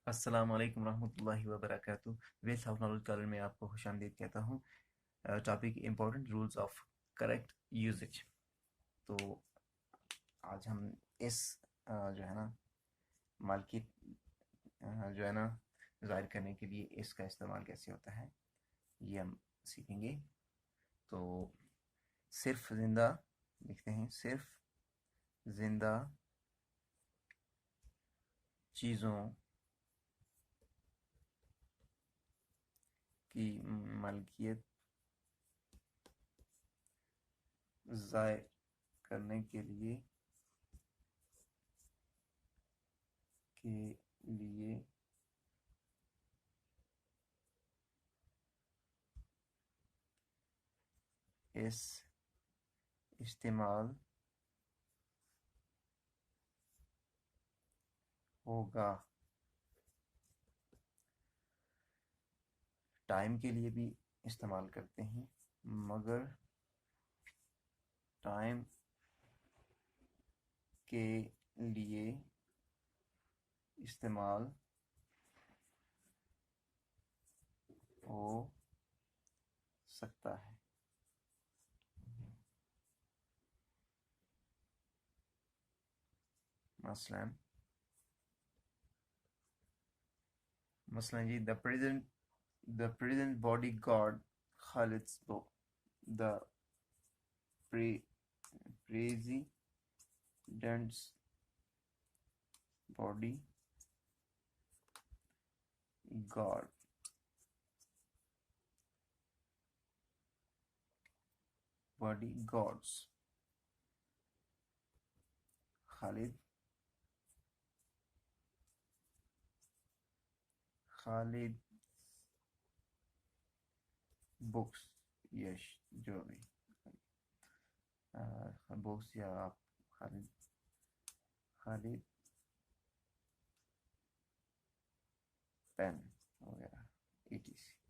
السلام علیکم ورحمۃ اللہ وبرکاتہ۔ ویس آف نالج کالر میں آپ کو خوش آمدید کہتا ہوں۔ Topic important rules of correct usage. تو آج ہم اس جو ہے نا مالکیت جو ہے نا ظاہر کرنے کے لیے اس کا استعمال کیسے ہوتا ہے یہ ہم سیکھیں گے۔ تو صرف زندہ لکھتے ہیں، صرف زندہ چیزوں کی ملکیت ظاہر کرنے کے لیے اس استعمال ہوگا۔ ٹائم کے لیے بھی استعمال کرتے ہیں، مگر ٹائم کے لیے استعمال ہو سکتا ہے۔ مثلا جی the present bodyguard Khalid's book. The president's bodyguards Khalid books, یش جو بھی بکس یا آپ خالد پین وغیرہ ETC۔